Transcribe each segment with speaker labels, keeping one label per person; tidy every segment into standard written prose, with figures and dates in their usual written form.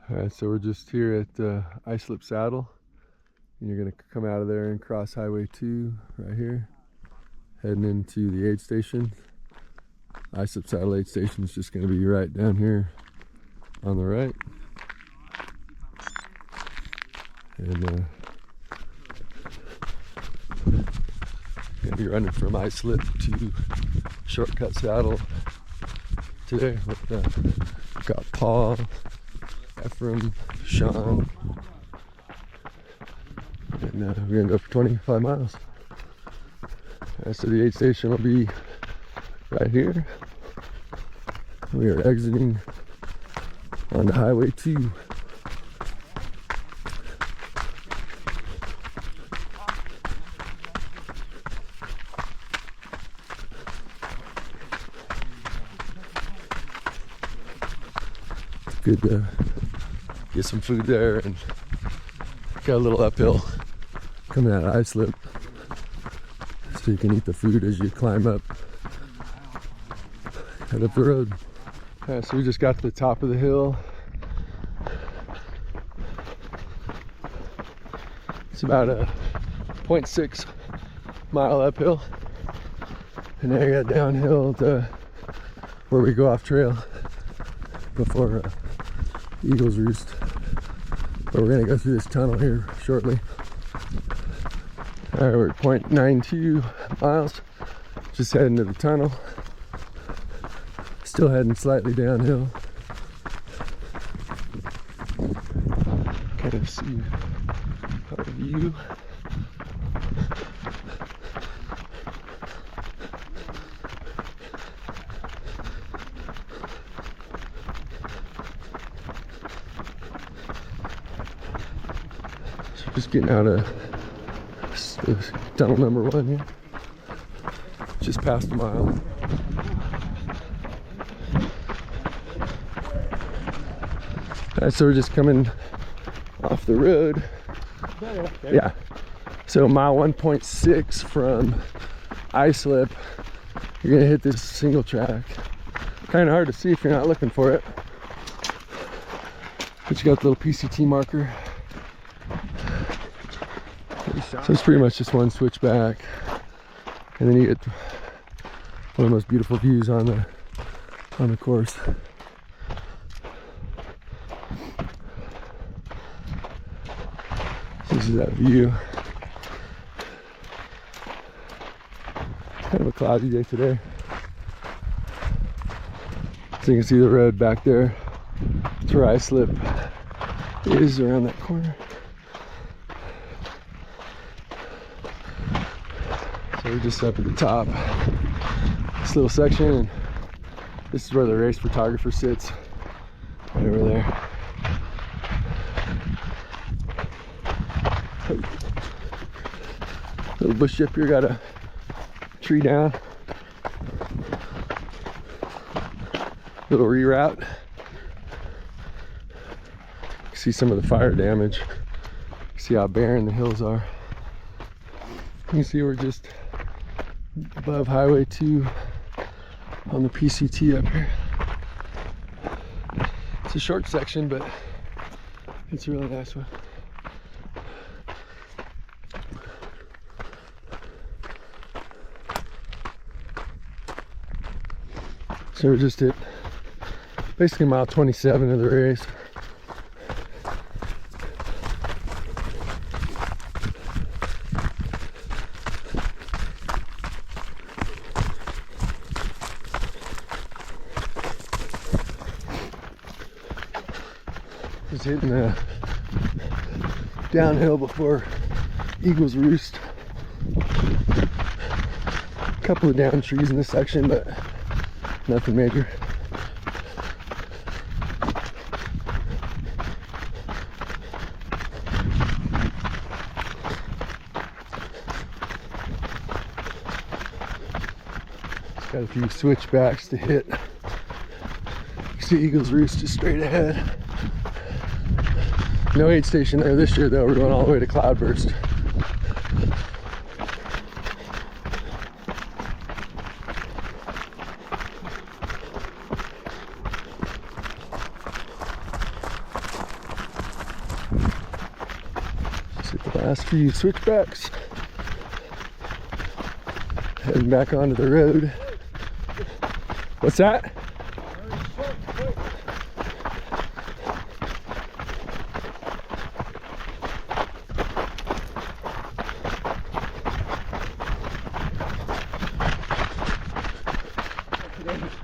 Speaker 1: Alright, so we're just here at Islip Saddle. And you're going to come out of there and cross Highway 2 right here, heading into the aid station. Islip Saddle aid station is just going to be right down here on the right. And going to be running from Islip to Shortcut Saddle today with got Paul, Ephraim, Sean, and we're gonna go for 25 miles. So the aid station will be right here. We are exiting onto Highway 2. It's good to get some food there, and got a little uphill coming out of Islip, so you can eat the food as you climb up, head up the road. Alright, so we just got to the top of the hill. It's about a 0.6 mile uphill, and then I got downhill to where we go off trail before Eagles Roost. But we're gonna go through this tunnel here shortly. Alright, we're at 0.92 miles, just heading to the tunnel. Still heading slightly downhill. Kind of see our view. So just getting out of tunnel number 1 here. Just past a mile. Alright, so we're just coming off the road. Yeah. So mile 1.6 from Islip, you're gonna hit this single track. Kind of hard to see if you're not looking for it. But you got the little PCT marker. So it's pretty much just one switchback, and then you get one of the most beautiful views on the course. This is that view. It's kind of a cloudy day today. So you can see the road back there. It's where Islip is, around that corner. So we're just up at the top, this little section, and this is where the race photographer sits, right over there. Little bush up here, got a tree down. Little reroute. You can see some of the fire damage. You see how barren the hills are. You can see we're just above Highway 2 on the PCT up here. It's a short section, but it's a really nice one. So we're just at basically mile 27 of the race. Just hitting the downhill before Eagles Roost. A couple of down trees in this section, but nothing major. It's got a few switchbacks to hit. You see Eagles Roost just straight ahead. No aid station there this year though, we're going all the way to Cloudburst. Last few switchbacks. Heading back onto the road. What's that?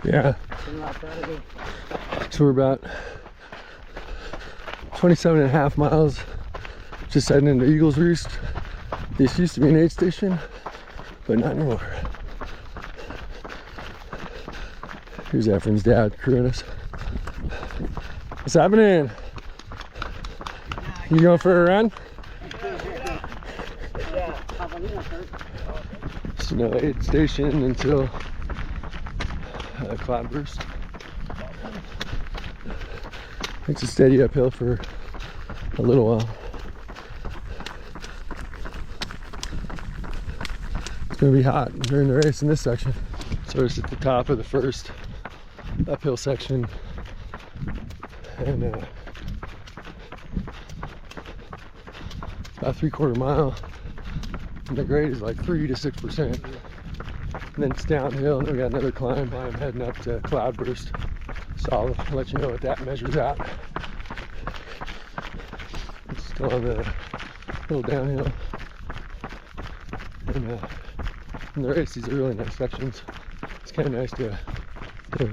Speaker 1: Yeah. So we're about 27.5 miles just heading into Eagles Roost. This used to be an aid station, but not anymore. Here's Efren's dad crewing us. What's happening? You going for a run? Just no aid station until Cloudburst. It's a steady uphill for a little while. It's going to be hot during the race in this section. So it's at the top of the first uphill section, and about 3/4 mile, and the grade is like 3 to 6%. And then it's downhill, and we got another climb. I'm heading up to Cloudburst, so I'll let you know what that measures out. It's still on the little downhill, and in the race, these are really nice sections. It's kind of nice to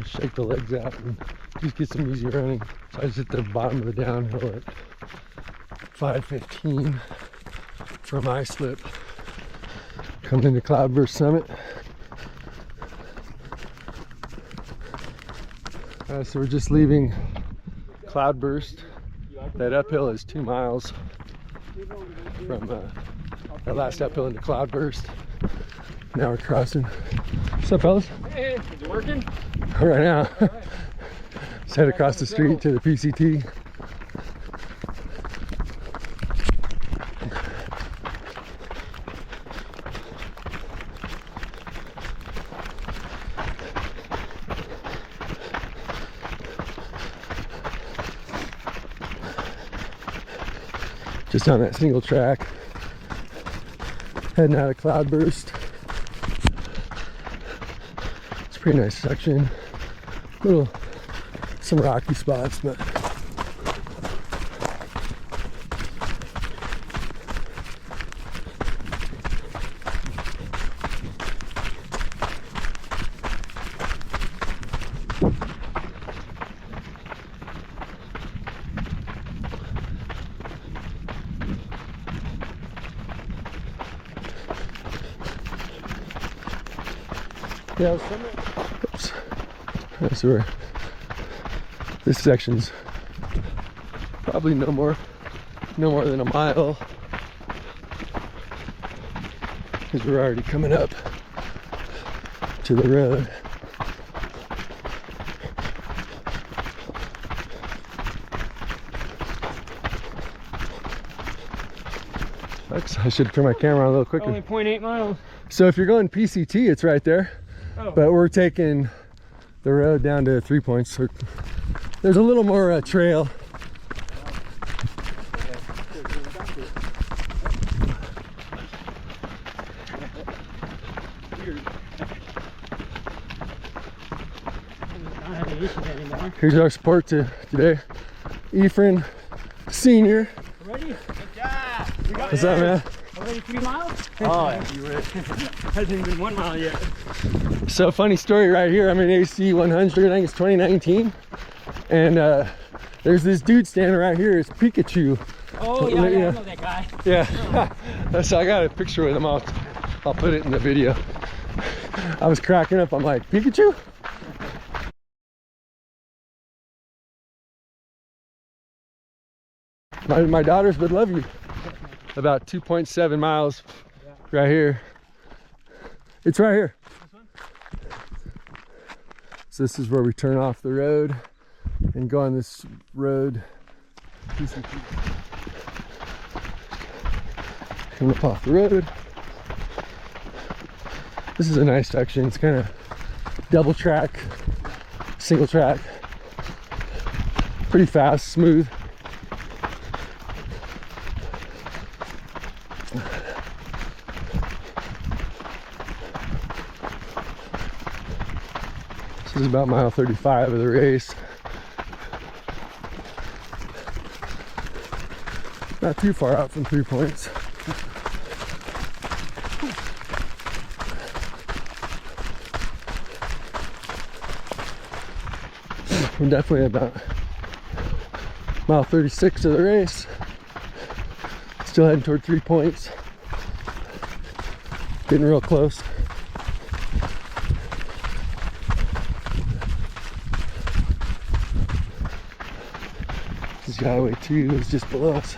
Speaker 1: shake the legs out and just get some easy running. So I just hit the bottom of the downhill at 5:15 from Islip, coming into Cloudburst Summit. So we're just leaving Cloudburst. That uphill is 2 miles from that last uphill into Cloudburst. Now we're crossing. What's up, fellas?
Speaker 2: Hey, is it working?
Speaker 1: Right now.
Speaker 2: All right.
Speaker 1: Just head across the street to the PCT. Just on that single track, heading out of Cloudburst. It's a pretty nice section. Some rocky spots, but yeah, oops. So this section's probably no more than a mile, because we're already coming up to the road. I should turn my camera on a little quicker.
Speaker 2: Only 0.8 miles.
Speaker 1: So if you're going PCT, it's right there.
Speaker 2: Oh. But
Speaker 1: we're taking the road down to 3 points. So there's a little more trail. Here's our support today. Efren, senior.
Speaker 2: Ready? Good job.
Speaker 1: What's up, man?
Speaker 2: Already 3 miles? Oh, yeah, you would. Hasn't even been 1 mile yet.
Speaker 1: So funny story right here. I'm in AC100, I think it's 2019. And there's this dude standing right here. It's Pikachu.
Speaker 2: Oh, yeah, I know that guy.
Speaker 1: Yeah. So I got a picture with him. I'll put it in the video. I was cracking up. I'm like, Pikachu? My daughters would love you. About 2.7 miles right here. It's right here. So this is where we turn off the road and go on this road. Come up off the road. This is a nice section. It's kind of double track, single track. Pretty fast, smooth. This is about mile 35 of the race. Not too far out from 3 points. We're definitely about mile 36 of the race. Still heading toward 3 points. Getting real close. This Highway 2 is just below us.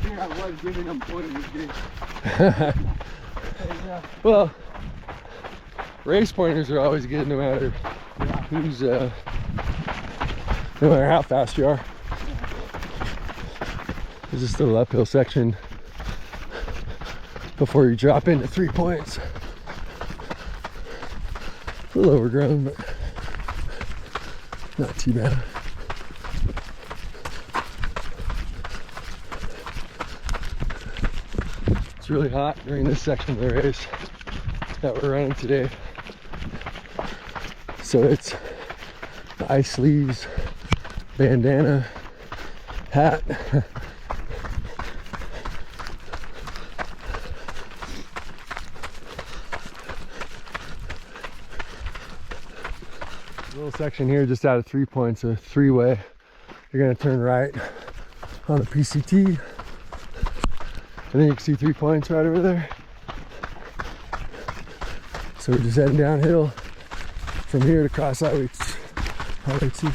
Speaker 2: Yeah, I was giving them pointers.
Speaker 1: Well, race pointers are always good no matter who's, no matter how fast you are. There's this little uphill section before you drop into 3 points. A little overgrown, but not too bad. It's really hot during this section of the race that we're running today. So it's the ice sleeves, bandana, hat. Little section here just out of 3 points, a three-way. You're gonna turn right on the PCT, and then you can see 3 points right over there. So we're just heading downhill from here to cross Highway 2.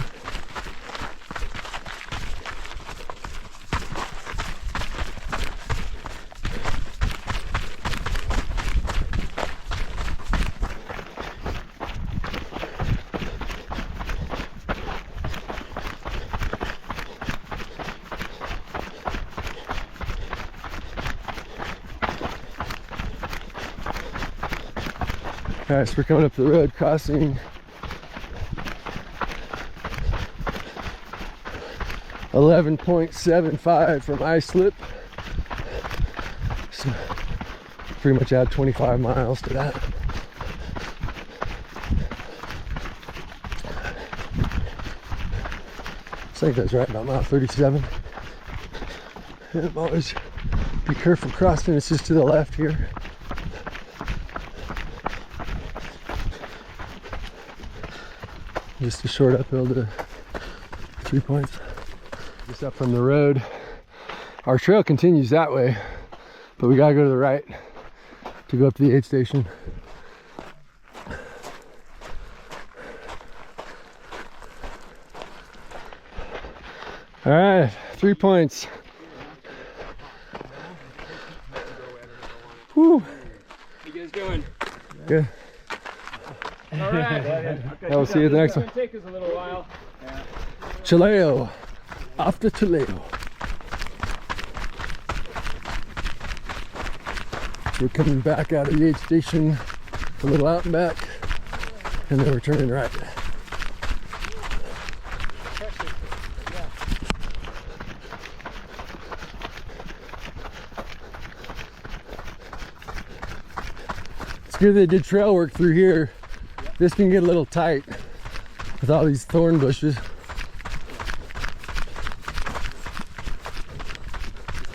Speaker 1: Alright, so we're coming up the road, crossing 11.75 from Islip. So pretty much add 25 miles to that. I think that's right about mile 37. And always be careful crossing, it's just to the left here. Just a short uphill to 3 points. Just up from the road. Our trail continues that way, but we gotta go to the right to go up to the aid station. All right, 3 points. Whew.
Speaker 2: How you guys doing?
Speaker 1: Good.
Speaker 2: All right.
Speaker 1: We'll see you at the next one.
Speaker 2: It's gonna take us a little while. Yeah.
Speaker 1: Chilao. Off to Chilao. We're coming back out of the aid station, a little out and back, and then we're turning right. It's good they did trail work through here. This can get a little tight with all these thorn bushes.
Speaker 2: This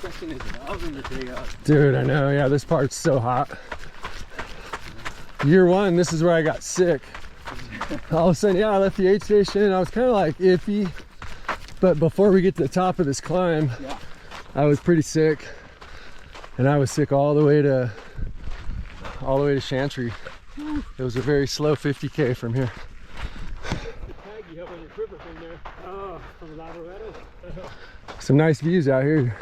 Speaker 2: section is an oven to dig up.
Speaker 1: Dude, I know, yeah, this part's so hot. Year one, this is where I got sick. All of a sudden, yeah, I left the aid station and I was kind of like iffy. But before we get to the top of this climb,
Speaker 2: Yeah.
Speaker 1: I was pretty sick. And I was sick all the way to Chantry. It was a very slow 50K from here.
Speaker 2: The tag you have on your quiver from there. Oh, from Laboretto.
Speaker 1: Some nice views out here.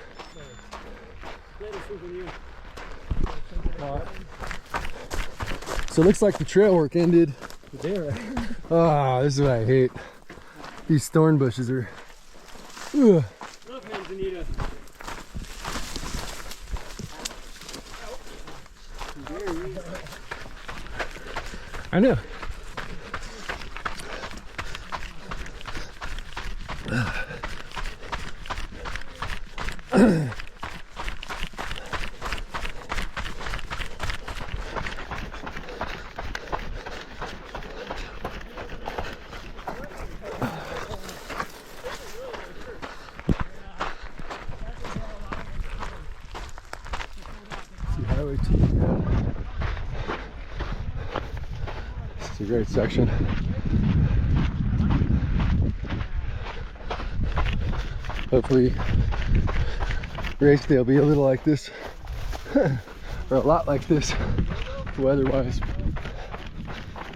Speaker 1: So it looks like the trail work ended.
Speaker 2: There.
Speaker 1: Ah, this is what I hate. These thorn bushes are. Ugh.
Speaker 2: Love Manzanita.
Speaker 1: I know. great section. Hopefully race day will be a little like this, or a lot like this, weather-wise.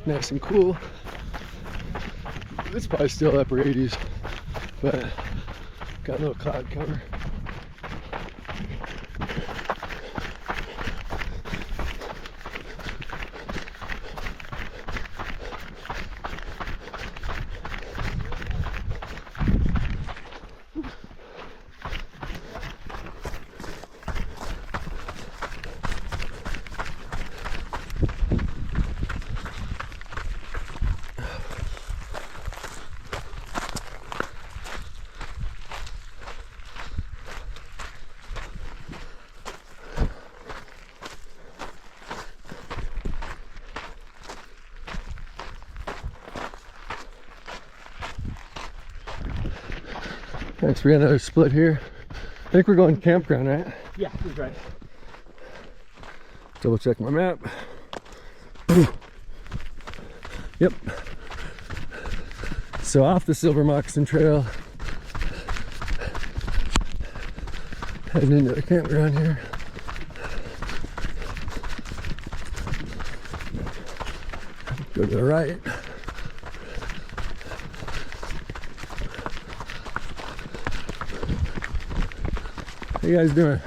Speaker 1: Nice and cool. It's probably still upper 80s, but got a little cloud cover. Thanks, we got another split here. I think we're going campground, right?
Speaker 2: Yeah, that's right.
Speaker 1: Double check my map. Yep. So off the Silver Moccasin Trail, heading into the campground here. Go to the right. How you guys doing?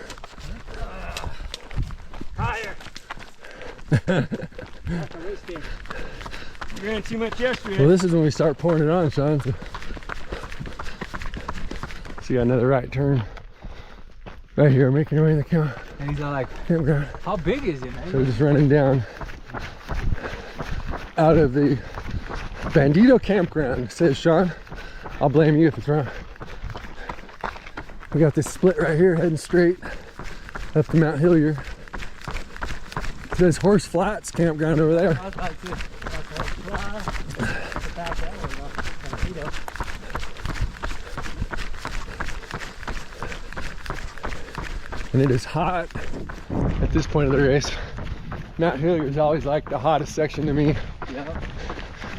Speaker 2: Higher. That's a race day. You ran too much yesterday.
Speaker 1: Well, this is when we start pouring it on, Sean. So you got another right turn right here, making your way in the
Speaker 3: And he's all like,
Speaker 1: campground.
Speaker 3: how big is it, man?
Speaker 1: So we're just running down out of the Bandito campground, says Sean. I'll blame you if it's wrong. We got this split right here heading straight up to Mount Hillier. It says Horse Flats campground over there.
Speaker 3: I was about to
Speaker 1: And it is hot at this point of the race. Mount Hillier is always like the hottest section to me.
Speaker 3: Yeah.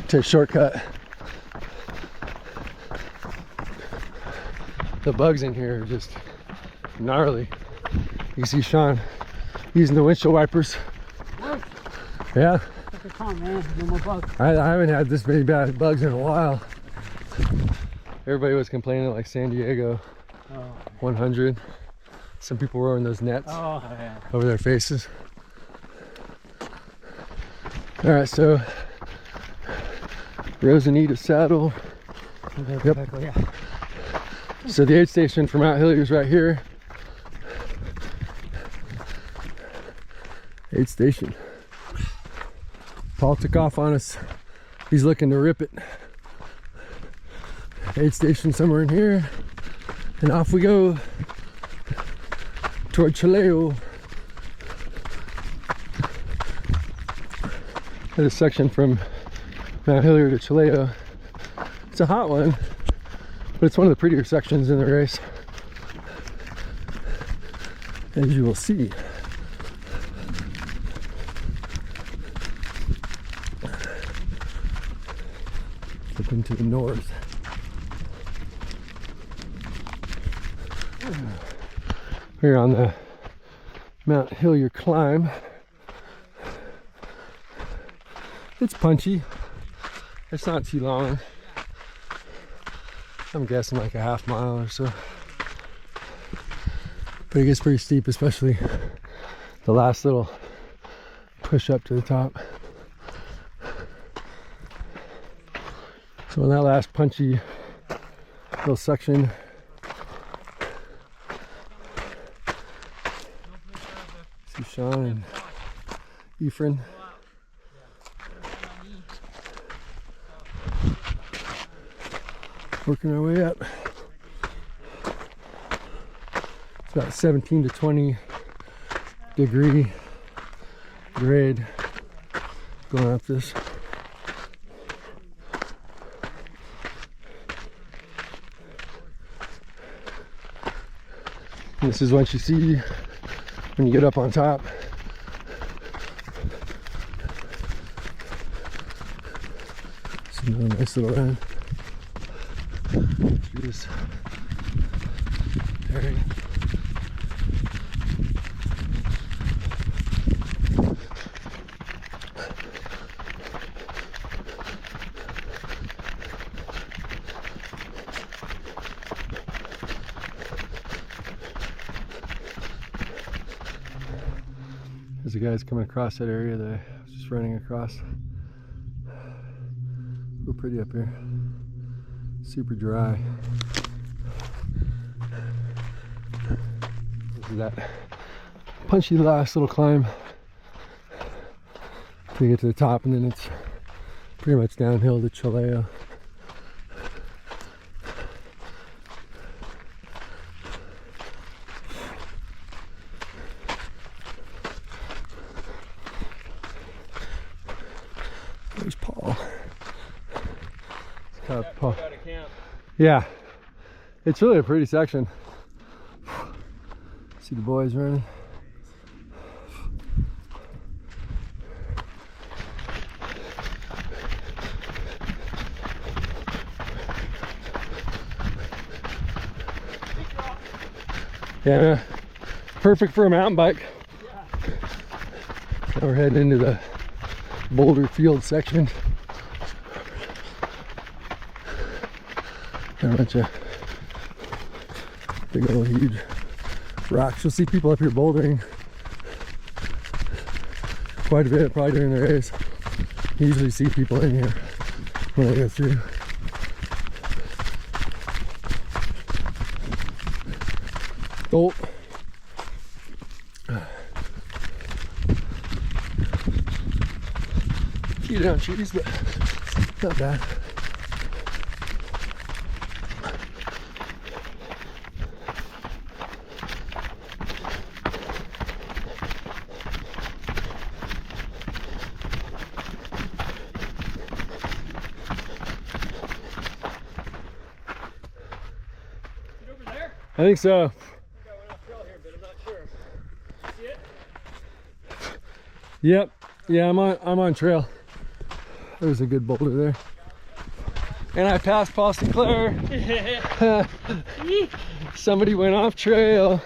Speaker 1: Take a shortcut. The bugs in here are just gnarly. You can see Sean using the windshield wipers.
Speaker 2: What?
Speaker 1: Yeah,
Speaker 2: Look at Tom, man. No more bugs.
Speaker 1: I haven't had this many bad bugs in a while. Everybody was complaining like San Diego
Speaker 2: Oh.
Speaker 1: 100. Some people were wearing those nets
Speaker 2: Oh, yeah.
Speaker 1: over their faces. All right, so Rosanita Saddle. Yep.
Speaker 2: Yeah.
Speaker 1: So the aid station for Mount Hillier is right here. Aid station. Paul took off on us. He's looking to rip it. Aid station somewhere in here. And off we go toward Chilao. There's a section from Mount Hillier to Chilao. It's a hot one, but it's one of the prettier sections in the race, as you will see. Looking to the north. We're on the Mount Hillier climb. It's punchy. It's not too long. I'm guessing like a half mile or so. But it gets pretty steep, especially the last little push up to the top. So in that last punchy little section, see Sean and Ephraim. Working our way up. It's about 17 to 20 degree grade going up this. And this is what you see when you get up on top. nice little run through this area. There's the guys coming across that area that I was just running across. We're pretty up here. Super dry. This is that punchy last little climb to get to the top, and then it's pretty much downhill to Chilao. There's Paul. Paul. Yeah, it's really a pretty section. See the boys running. Yeah, perfect for a mountain bike. Now we're heading into the boulder field section. Got a bunch of big old huge rocks. You'll see people up here bouldering quite a bit, probably during the race. You usually see people in here when I go through. Oh. A few down trees, but not bad. I think so.
Speaker 2: I think I went off trail here, but I'm not sure. See it?
Speaker 1: Yep. Yeah, I'm on trail. There's a good boulder there. And I passed Paul Sinclair. Somebody went off trail.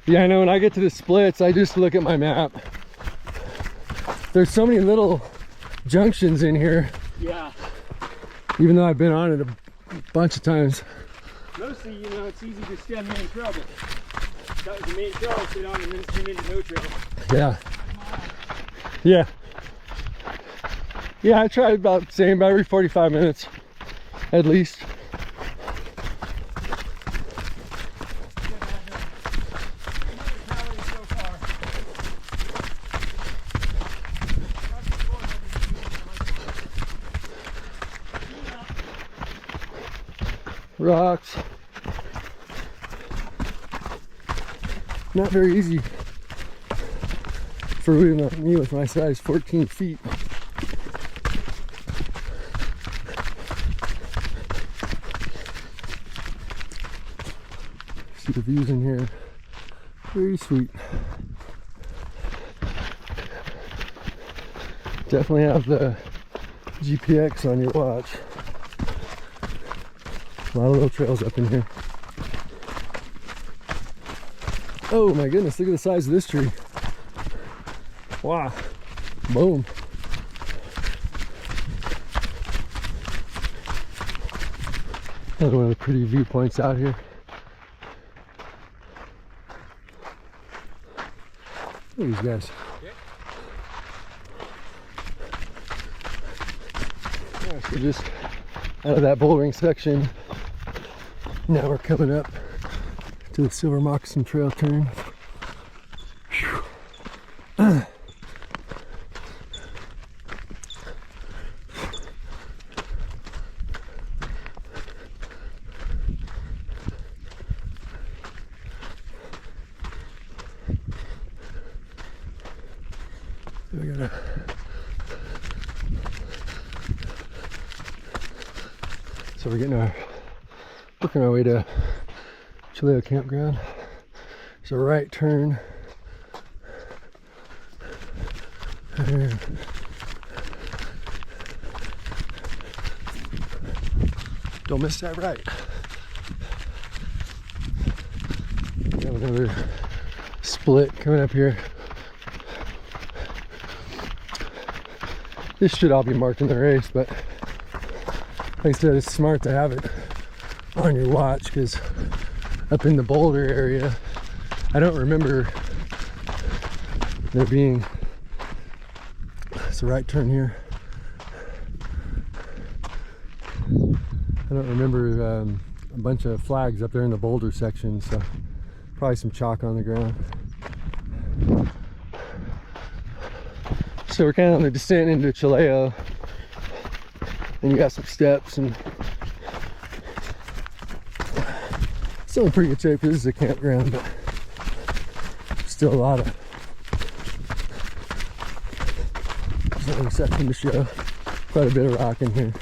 Speaker 1: Yeah, I know when I get to the splits, I just look at my map. There's so many little junctions in here.
Speaker 2: Yeah.
Speaker 1: Even though I've been on it a bunch of times.
Speaker 2: Mostly, you know, it's easy to stay on the main trail, but that was the main trail I stayed on, and then it turned into no trail.
Speaker 1: Yeah. Yeah. Yeah, I tried about the same, about every 45 minutes, at least. Rocks. Not very easy for me with my size 14 feet. See the views in here. Very sweet. Definitely have the GPX on your watch. A lot of little trails up in here. Oh my goodness, look at the size of this tree. Wow. Boom. Another one of the pretty viewpoints out here. Look at these guys. Yeah, so just out of that bouldering section, now we're coming up to the Silver Moccasin Trail turn. So we're working our way to Chilao campground. It's a right turn. Don't miss that right. We have another split coming up here. This should all be marked in the race, but like I said, it's smart to have it on your watch, because up in the boulder area, I don't remember there being, it's a right turn here. I don't remember a bunch of flags up there in the boulder section, so probably some chalk on the ground. So we're kind of on the descent into Chilao, and you got some steps, and still in pretty good shape. This is a campground, but still a lot of section to show. Quite a bit of rock in here.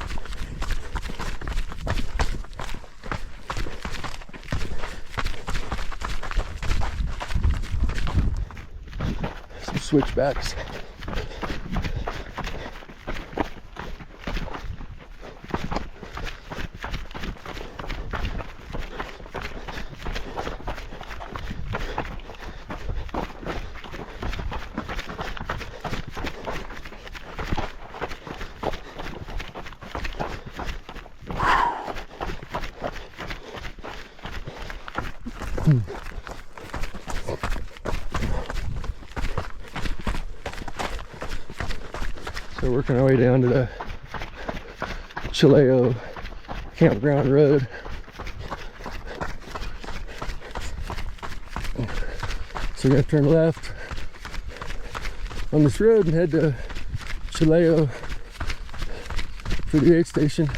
Speaker 1: Some switchbacks. So working our way down to the Chilao campground road. So we're gonna turn left on this road and head to Chilao for the aid station.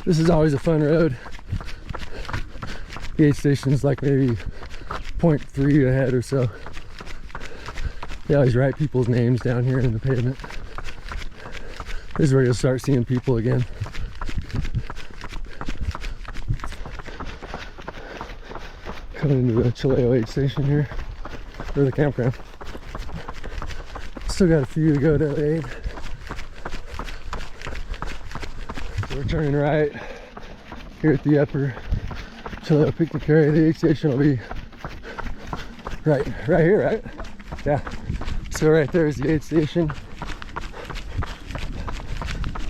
Speaker 1: This is always a fun road. The aid station is like maybe 0.3 ahead or so. They always write people's names down here in the pavement. This is where you'll start seeing people again. Coming into the Chilao aid station here, or the campground. Still got a few to go to the aid. So we're turning right here at the upper Chilao picnic area. The aid station will be right here, right? Yeah. So right there is the aid station.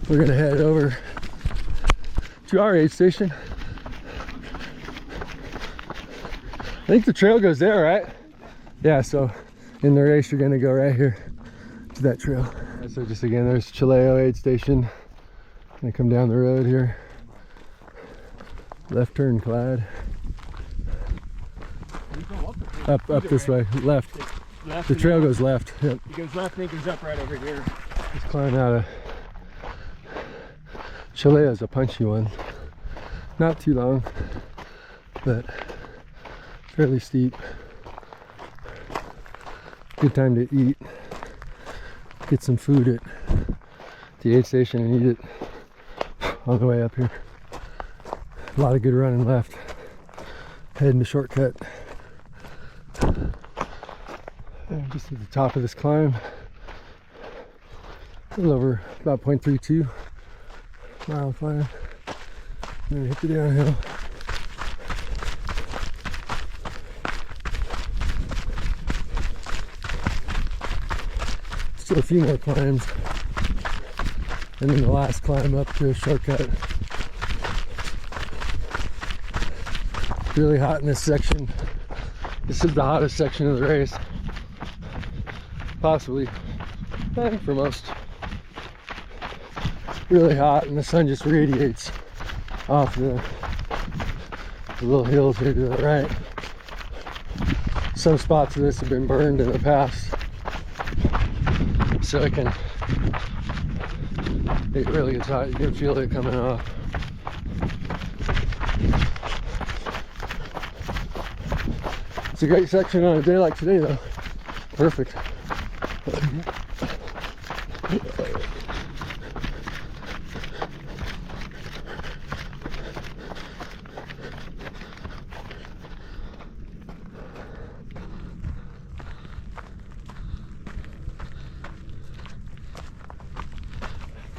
Speaker 1: We're gonna head over to our aid station. I think the trail goes there, right? Yeah, so in the race you're gonna go right here to that trail. So just again, there's Chilao aid station. Gonna come down the road here. Left turn, Clyde. Up this way, left. The trail goes left. Yep.
Speaker 2: It goes left and it goes up right over here.
Speaker 1: Just climb out of Chilao is a punchy one. Not too long, but fairly steep. Good time to eat. Get some food at the aid station and eat it on the way up here. A lot of good running left. Heading the shortcut. And just at the top of this climb. A little over about 0.32 mile climb. Then we hit the downhill. Still a few more climbs. And then the last climb up to a shortcut. Really hot in this section. This is the hottest section of the race. Possibly, for most. Really hot, and the sun just radiates off the little hills here to the right. Some spots of this have been burned in the past, so it really gets hot. You can feel it coming off. It's a great section on a day like today, though. Perfect.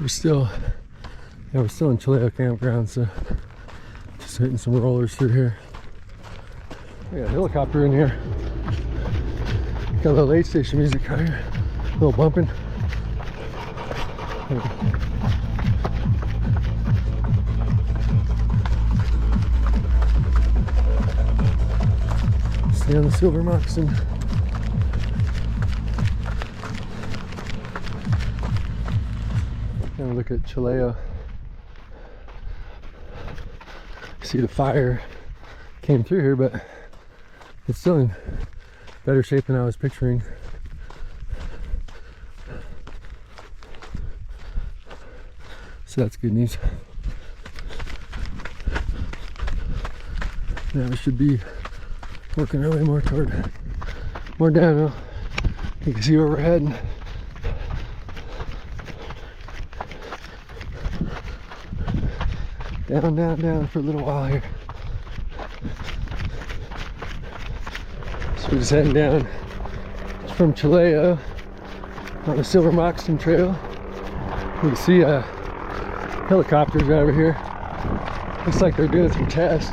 Speaker 1: We're still Yeah, we're still in Chilao campground, so just hitting some rollers through here. We got a helicopter in here. Got a little aid station music out here. A little bumping. Stay on the Silver Moccasin. And look at Chilao. See the fire came through here, but it's still in better shape than I was picturing. So that's good news. Now we should be working our way more toward more downhill. You can see where we're heading. Down, down, down for a little while here. So we're just heading down from Chilao on the Silver Moccasin Trail. You can see helicopters over here. Looks like they're doing some tests.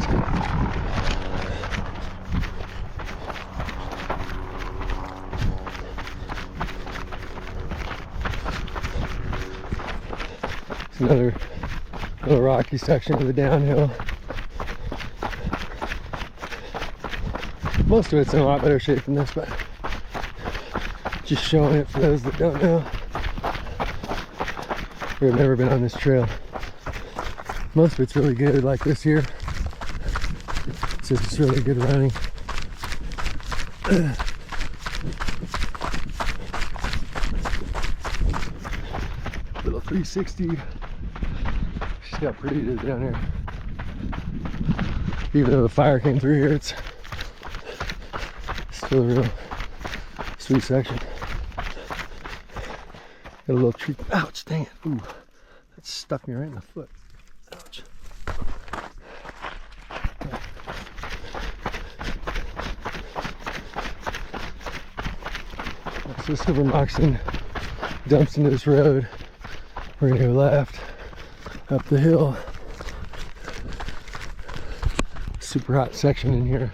Speaker 1: It's another little rocky section of the downhill. Most of it's in a lot better shape than this, but just showing it for those that don't know who have never been on this trail. Most of it's really good, like this here. It's just really good running. Little 360. See how pretty it is down here. Even though the fire came through here, it's still a real sweet section. Got a little tree. Ouch, dang it. Ooh, that stuck me right in the foot. Ouch. So Silver Moccasin dumps into this road. We're gonna go left up the hill. Super hot section in here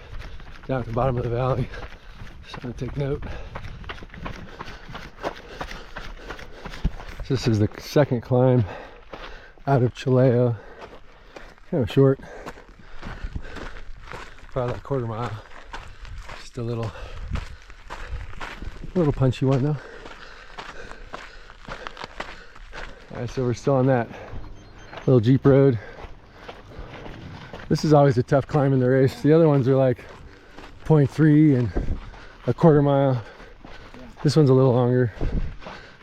Speaker 1: down at the bottom of the valley. Just want to take note. So this is the second climb out of Chilao. Kind of short, probably like quarter mile. Just a little punchy one though. Alright, so we're still on that little Jeep road. This is always a tough climb in the race. The other ones are like 0.3 and a quarter mile. This one's a little longer.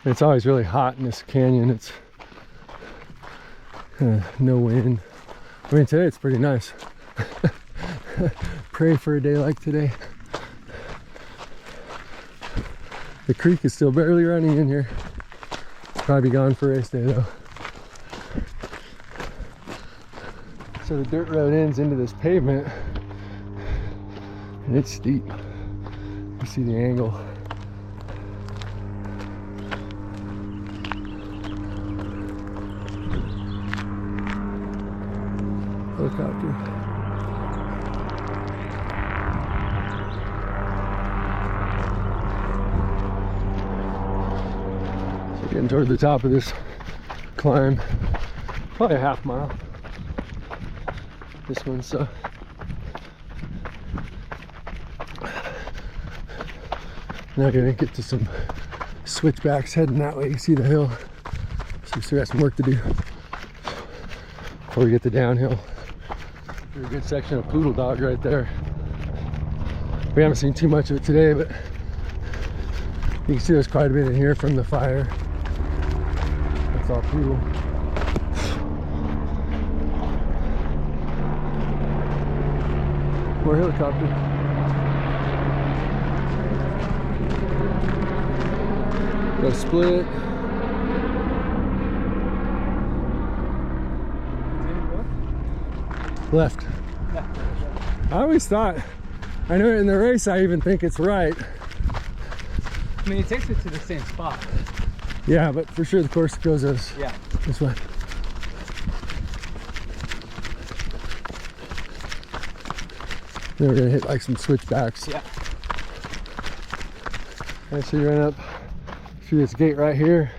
Speaker 1: And it's always really hot in this canyon. It's no wind. I mean, today it's pretty nice. Pray for a day like today. The creek is still barely running in here. It's probably gone for race day though. So the dirt road ends into this pavement and it's steep. You see the angle. Helicopter. So getting toward the top of this climb, probably a half mile. This one, so now gonna get to some switchbacks heading that way. You see the hill, so we still got some work to do before we get to downhill. There's a good section of poodle dog right there. We haven't seen too much of it today, but you can see there's quite a bit in here from the fire. That's all poodle. More helicopter. Got a split. Left. I always thought, I know in the race I even think it's right.
Speaker 2: I mean, it takes it to the same spot.
Speaker 1: Yeah, but for sure the course goes this way. Then we're gonna hit like some switchbacks.
Speaker 2: Yeah.
Speaker 1: And so you run up through this gate right here.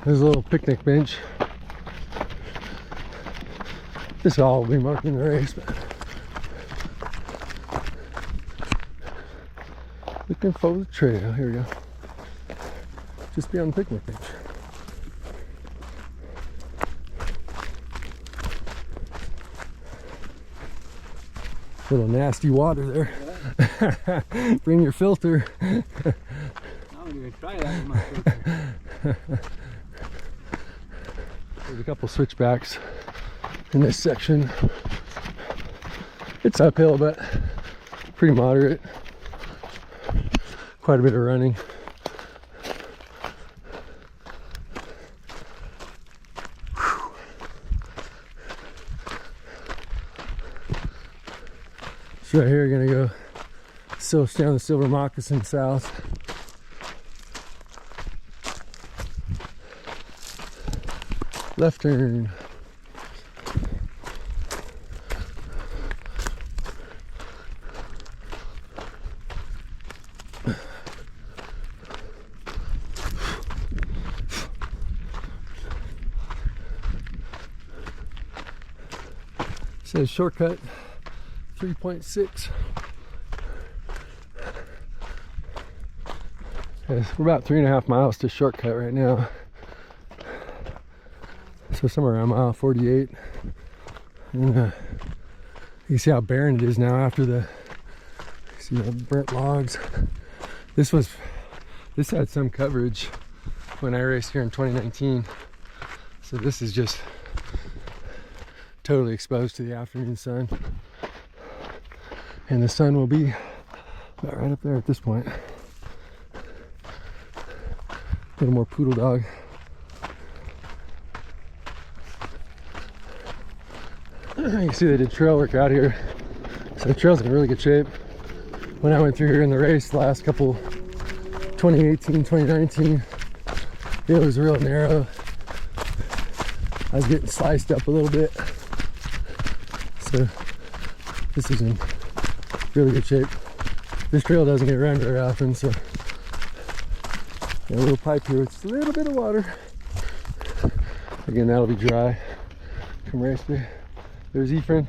Speaker 1: There's a little picnic bench. This all will be marking the race, but looking for the trail. Here we go. Just be on the picnic bench. Little nasty water there. Bring your filter.
Speaker 2: I'm gonna try that with my filter.
Speaker 1: There's a couple switchbacks in this section. It's uphill, but pretty moderate. Quite a bit of running. So right here, you're gonna go still down the Silver Moccasin south. Left turn. Says shortcut 3.6. Yes, we're about 3.5 miles to shortcut right now. So somewhere around mile 48. And you see how barren it is now after the, see the burnt logs. This had some coverage when I raced here in 2019. So this is just totally exposed to the afternoon sun. And the sun will be about right up there at this point. A little more poodle dog. You can see they did trail work out here. So the trail's in really good shape. When I went through here in the race the last couple, 2018, 2019, it was real narrow. I was getting sliced up a little bit. So this is in really good shape. This trail doesn't get run very often, so got a little pipe here with just a little bit of water. Again, that'll be dry come race day. There's Ephraim.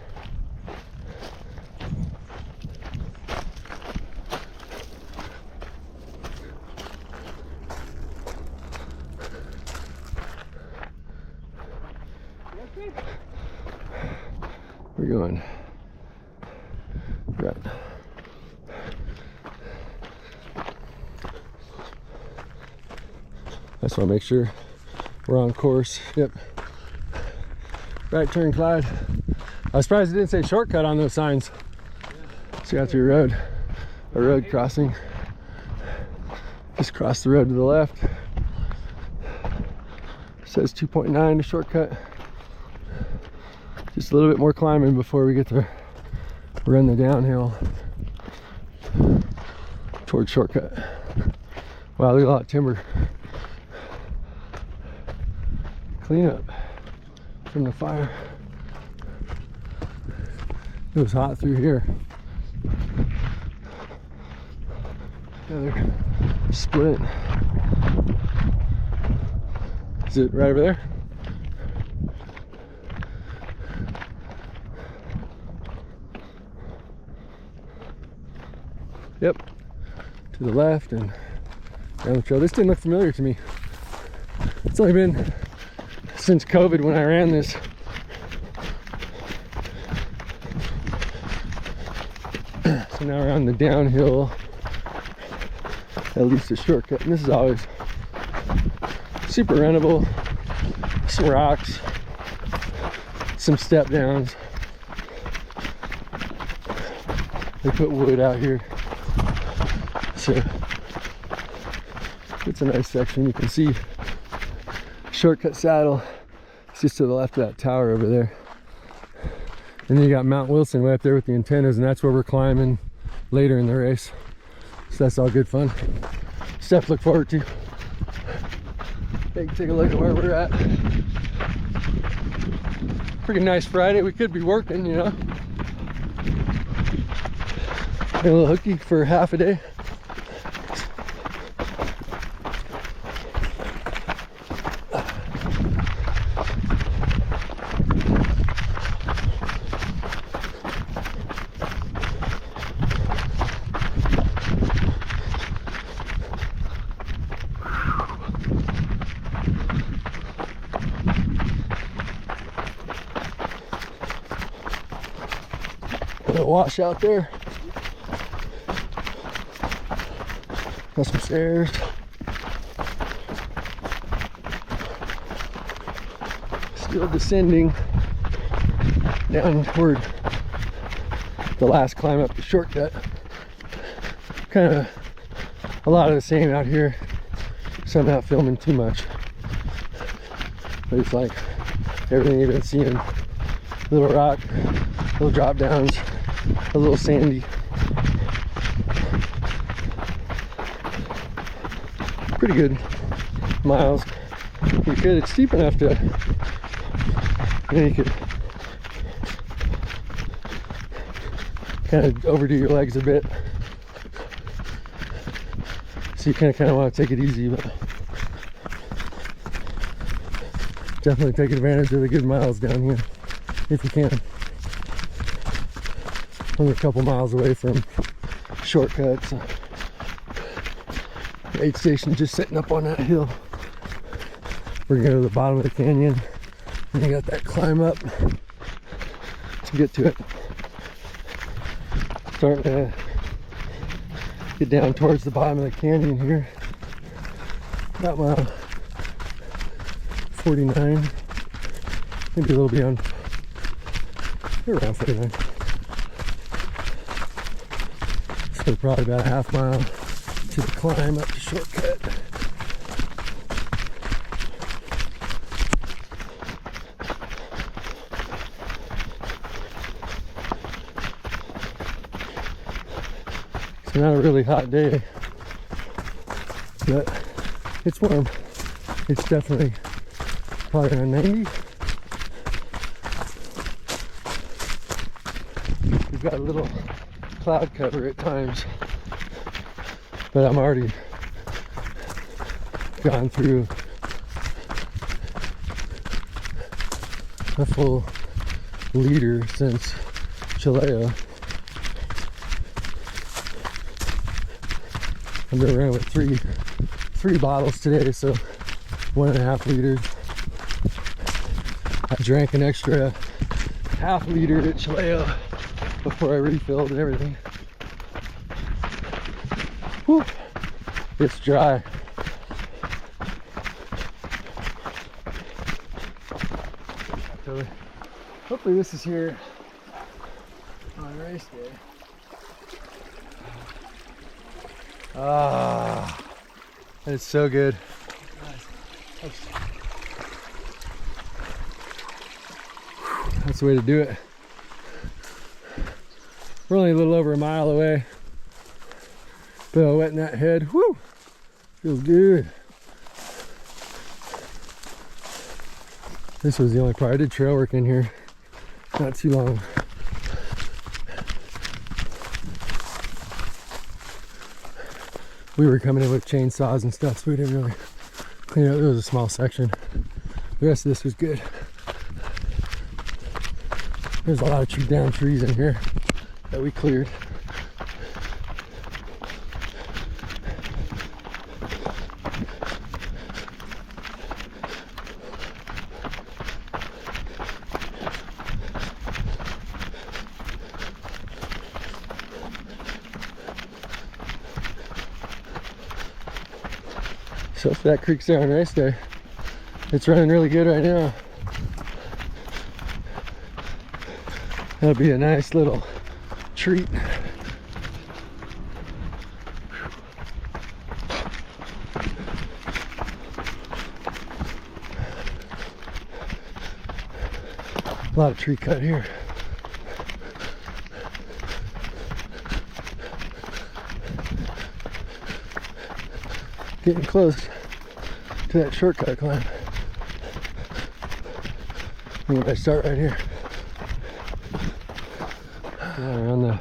Speaker 1: We're going. Right. I just want to make sure we're on course. Yep. Right turn, Clyde. I was surprised it didn't say shortcut on those signs. So you got your road, a road crossing. Just cross the road to the left. It says 2.9 to shortcut. Just a little bit more climbing before we get to run the downhill towards shortcut. Wow, look at a lot of timber. Clean up from the fire. It was hot through here. Another split. Is it right over there? Yep. To the left and down the trail. This didn't look familiar to me. It's only been since COVID when I ran this. So now we're on the downhill, at least a shortcut. And this is always super runnable. Some rocks, some step downs. They put wood out here. So it's a nice section. You can see shortcut saddle. It's just to the left of that tower over there. And then you got Mount Wilson way up there with the antennas, and that's where we're climbing later in the race. So that's all good fun. Stuff to look forward to. Take a look at where we're at. Pretty nice Friday. We could be working, you know. a little hooky for half a day. Wash out there. Got some stairs. Still descending down toward the last climb up the shortcut. Kind of a lot of the same out here, so I'm not filming too much. But it's like everything you've been seeing. Little rock, little drop downs, a little sandy. Pretty good miles. It's steep enough to, you could kind of overdo your legs a bit. So you kind of want to take it easy, but definitely take advantage of the good miles down here if you can. Only a couple miles away from shortcuts. Aid station just sitting up on that hill. We're gonna go to the bottom of the canyon, and you got that climb up to get to it. Starting to get down towards the bottom of the canyon here. About mile 49, maybe a little beyond, around 49. So probably about a half mile to the climb up the shortcut. It's not a really hot day, but it's warm. It's definitely probably around 90. We've got a little cloud cover at times, but I'm already gone through a full liter since Chilao. I've been around with three bottles today, so 1.5 liters. I drank an extra half liter at Chilao before I refilled and everything. Whew. It's dry. Hopefully this is here on race day. Ah, it's so good. That's the way to do it. We're only a little over a mile away. But wet in that head. Woo! Feels good. This was the only part. I did trail work in here not too long. We were coming in with chainsaws and stuff, so we didn't really clean it up. It was a small section. The rest of this was good. There's a lot of down trees in here that we cleared. So if that creek's there on race day, it's running really good right now. That'll be a nice little treat. A lot of tree cut here. Getting close to that shortcut climb. I'm gonna start right here. Yeah, we're on the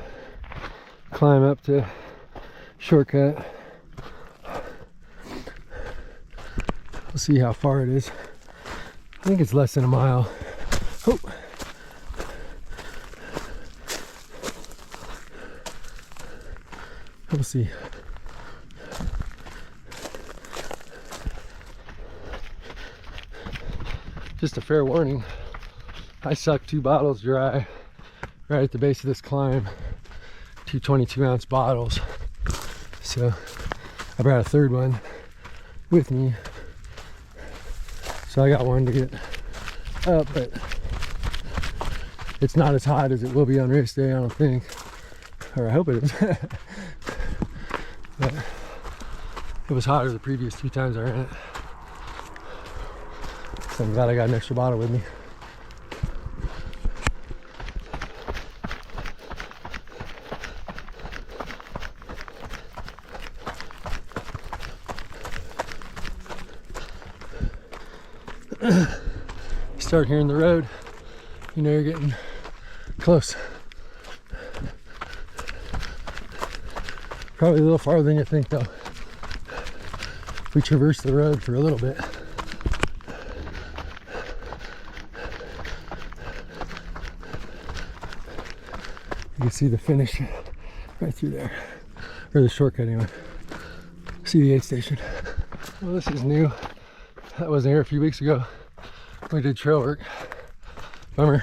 Speaker 1: climb up to shortcut. We'll see how far it is. I think it's less than a mile. Oh. We'll see. Just a fair warning, I sucked 2 bottles dry right at the base of this climb. 2 22-ounce bottles. So I brought a third one with me. So I got one to get up, but it's not as hot as it will be on race day, I don't think. Or I hope it is. But it was hotter the previous 2 times I ran it. So I'm glad I got an extra bottle with me. Start hearing the road, you know you're getting close. Probably a little farther than you think though. We traversed the road for a little bit. You can see the finish right through there, or the shortcut anyway. See the aid station. Well, this is new. That wasn't here a few weeks ago. We did trail work. Bummer.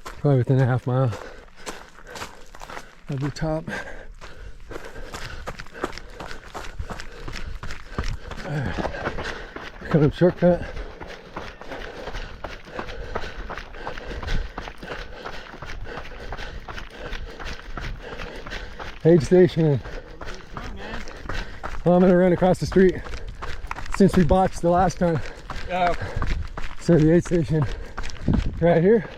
Speaker 1: Probably within a half mile of the top. Coming up shortcut. Aid station. Well, I'm gonna run across the street since we botched the last time.
Speaker 2: Oh.
Speaker 1: So the aid station right here.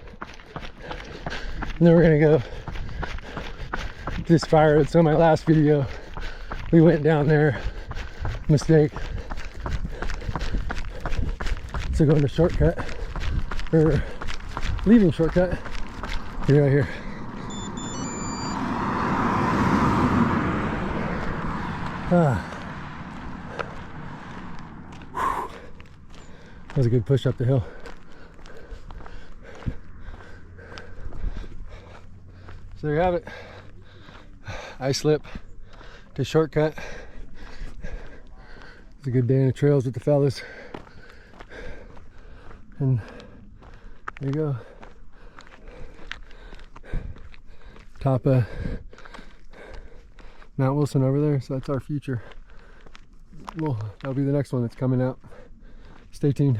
Speaker 1: And then we're gonna go this fire road. So my last video, we went down there, mistake. So going to shortcut, or leaving shortcut, here right here. That was a good push up the hill. So there you have it. Islip to shortcut. It's a good day in the trails with the fellas. And there you go. Top of Mount Wilson over there. So that's our future. Well, that'll be the next one that's coming out. Stay tuned.